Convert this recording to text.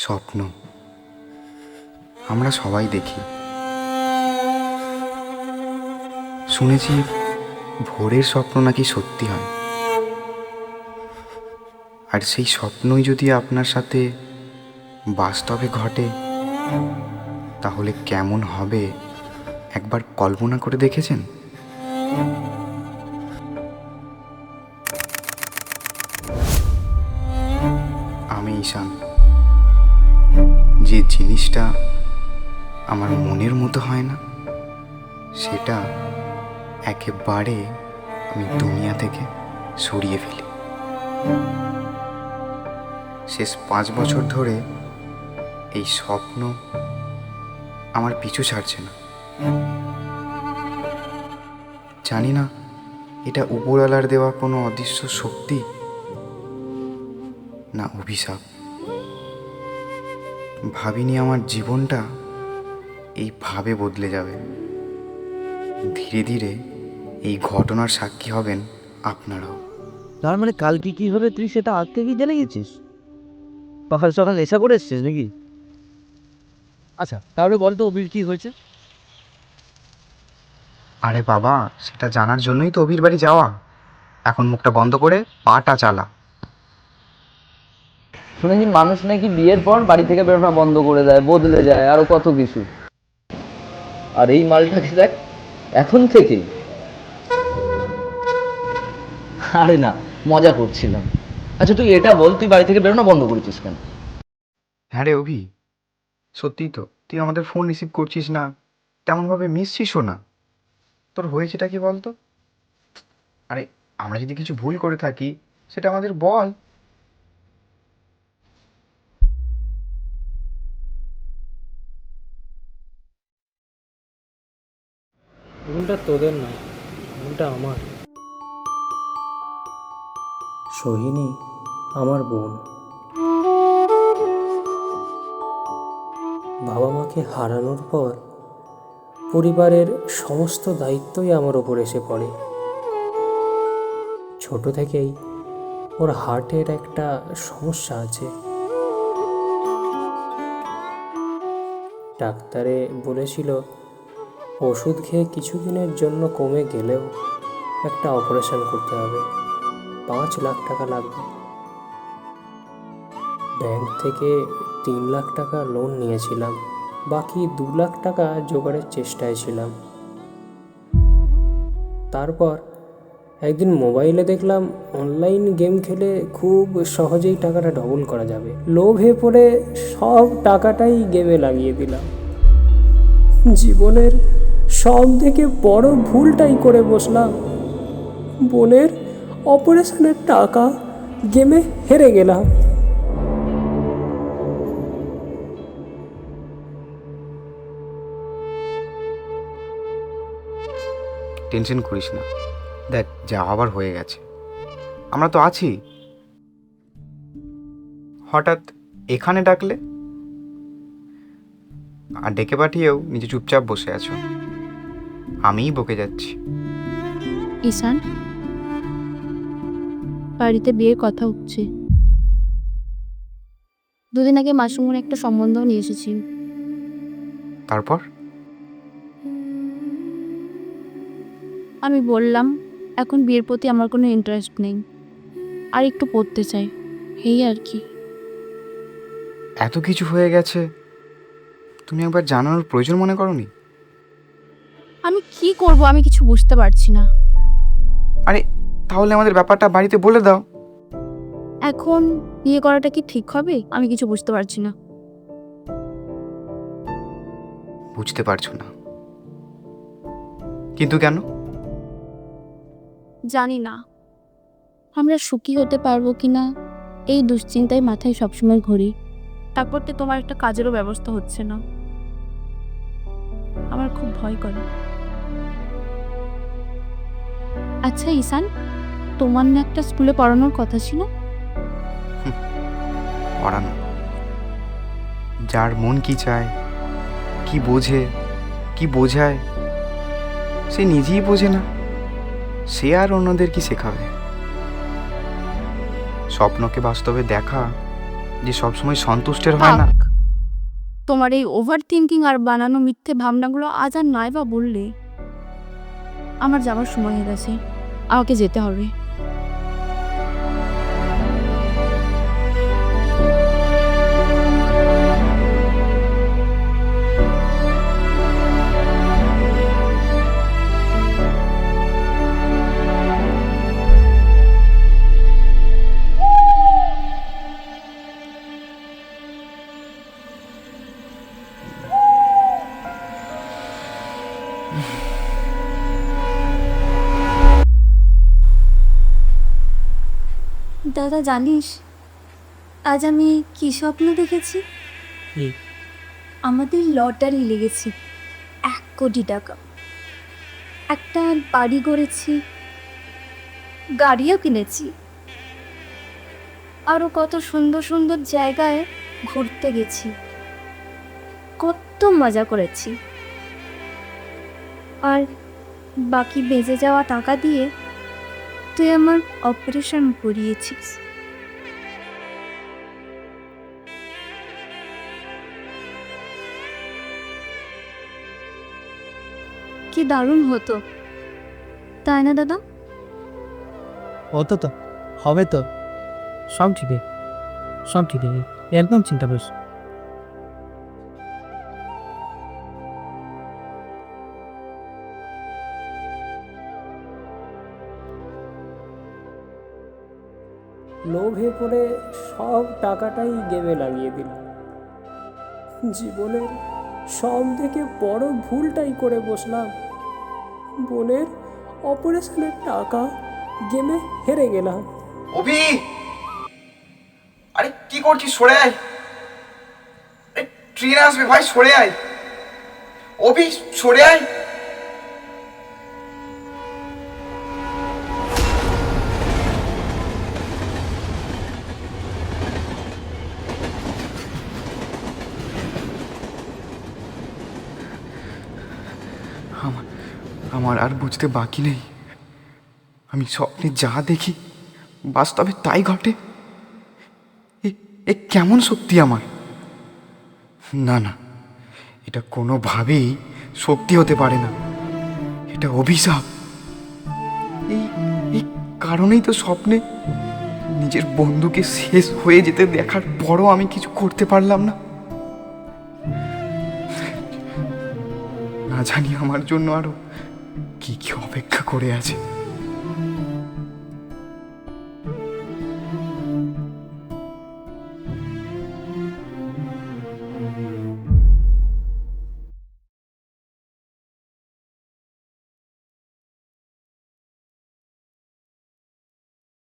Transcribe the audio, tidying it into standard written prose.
স্বপ্ন আমরা সবাই দেখি। শুনেছি ভোরের স্বপ্ন নাকি সত্যি হয়, আর সেই স্বপ্নই যদি আপনার সাথে বাস্তবে ঘটে তাহলে কেমন হবে একবার কল্পনা করে দেখেছেন? আমি ঈশান। যে জিনিসটা আমার মনের মতো হয় না সেটা একেবারে আমি দুনিয়া থেকে সরিয়ে ফেলি। শেষ 5 বছর ধরে এই স্বপ্ন আমার পিছু ছাড়ছে না। জানি না এটা উপরওয়ালার দেওয়া কোনো অদৃশ্য শক্তি না অভিশাপ। ভাবিনি আমার জীবনটা এইভাবে বদলে যাবে। ধীরে ধীরে এই ঘটনার সাক্ষী হবেন আপনারাও। তার মানে কালকে কি হবে তুই সেটা আজ থেকেই জেনে গেছিস? সকাল সকাল নেশা করে এসছিস নাকি? আচ্ছা তাহলে বল তো অভির কি হয়েছে? আরে বাবা, সেটা জানার জন্যই তো অভির বাড়ি যাওয়া। এখন মুখটা বন্ধ করে পাটা চালা। শুনেছি মানুষ নাকি বিয়ের পর বাড়ি থেকে বেরোনো বন্ধ করে দেয়, বদলে যায়, আরো কত কিছু। আর এই মালটাকে দেখ এখন থেকেই। আরে না, মজা করছিলাম। আচ্ছা তুই এটা বল, তুই বাড়ি থেকে বেরোনো বন্ধ করেছিস কেন? হ্যাঁ রে অভি, সত্যিই তো তুই আমাদের ফোন রিসিভ করছিস না, তেমনভাবে মিশছিসও না। তোর হয়েছেটা কি বলতো? আরে আমরা যদি কিছু ভুল করে থাকি সেটা আমাদের বল। ভুলটা তোদের নয়, ভুলটা আমার। সোহিনী আমার বোন। বাবা মাকে হারানোর পর পরিবারের সমস্ত দায়িত্বই আমার ওপর এসে পড়ে। ছোট থেকেই ওর হার্টের একটা সমস্যা আছে। ডাক্তারে বলেছিল ওষুধ খেয়ে কিছুদিনের জন্য কমে গেলেও একটা অপারেশন করতে হবে, 5 লাখ টাকা লাগবে। ব্যাংক থেকে 3 লাখ টাকা লোন নিয়েছিলাম, বাকি 2 লাখ টাকা জোগাড়ের চেষ্টায় ছিলাম। তারপর একদিন মোবাইলে দেখলাম অনলাইন গেম খেলে খুব সহজেই টাকাটা ডবল করা যাবে। লোভে পড়ে সব টাকাটাই গেমে লাগিয়ে দিলাম। জীবনের সব থেকে বড় ভুলটাই করে বসলাম। বোনের অপারেশনের টাকা গেমে হেরে গেলাম। টেনশন করিস না, দেখ যা হবার হয়ে গেছে, আমরা তো আছি। হঠাৎ এখানে ডাকলে, আর ডেকে পাঠিয়েও নিজে চুপচাপ বসে আছো, আমিই বকে যাচ্ছি। ঈশান, বাড়িতে বিয়ের কথা উঠছে। 2 দিন আগে মাসুমুর একটা সম্বন্ধ নিয়ে এসেছি। তারপর আমি বললাম এখন বিয়ের প্রতি আমার কোনো ইন্টারেস্ট নেই, আর একটু পড়তে চাই, এই আর কি। এত কিছু হয়ে গেছে, তুমি একবার জানানোর প্রয়োজন মনে করোনি? আমি কি করব, আমি কিছু বুঝতে পারছি না। আরে তাহলে আমাদের ব্যাপারটা বাড়িতে বলে দাও। এখন বিয়ে করাটা কি ঠিক হবে? আমি কিছু বুঝতে পারছি না। বুঝতে পারছো না? কিন্তু কেন? জানি না আমরা সুখী হতে পারবো কিনা, এই দুশ্চিন্তায় মাথায় সবসময় ঘুরি। তারপর তো তোমার একটা কাজেরও ব্যবস্থা হচ্ছে না, আমার খুব ভয় করে। আচ্ছা ঈশান, তোমার না একটা স্কুলে পড়ানোর কথা ছিল? পড়ানো? যার মন কি চায়, কি বোঝে, কি বোঝায়, সে নিজেই বোঝে না, সে আর অন্যদের কি শেখাবে? স্বপ্নকে বাস্তবে দেখা যে সবসময় সন্তুষ্টের হয় না। থাক। তোমার এই ওভার থিঙ্কিং আর বানানো মিথ্যে ভাবনাগুলো আজ আর নয় বা বললে। আমার যাওয়ার সময় হয়ে গেছে, আমাকে যেতে হবে। দাদা জানিস আজ আমি কি স্বপ্ন দেখেছি? কি? আমাদের লটারি লেগেছে 1 কোটি টাকা। একটা বাড়ি গড়েছি, গাড়িও কিনেছি, আরো কত সুন্দর সুন্দর জায়গায় ঘুরতে গেছি, কত মজা করেছি। আর বাকি বেঁচে যাওয়া টাকা দিয়ে তুই আমার অপারেশন করিয়েছিস। কি দারুণ হতো, তাই না দাদা? হতো তো, হবে তো, সব ঠিক আছে, সব ঠিক আছে, একদম চিন্তা করিস না। লোভে পড়ে সব টাকাটাই গেমে লাগিয়ে দিল। জীবনের সব থেকে বড় ভুলটাই করে বসলাম। বোনের অপারেশনের টাকা গেমে হেরে গেলাম। অভি, আরে কি করছিস? সরে আয়, ট্রেন আসবে ভাই, সরে আয়। অভি, সরে আয়। আমার আমার আর বুঝতে বাকি নেই, আমি স্বপ্নে যা দেখি বাস্তবে তাই ঘটে। এ কেমন শক্তি আমার! না না, এটা কোনোভাবেই শক্তি হতে পারে না, এটা অভিশাপ। এই এই কারণেই তো স্বপ্নে নিজের বন্ধুকে শেষ হয়ে যেতে দেখার পরও আমি কিছু করতে পারলাম না। না জানি আমার জন্য আরো কি কি অপেক্ষা করে আছে।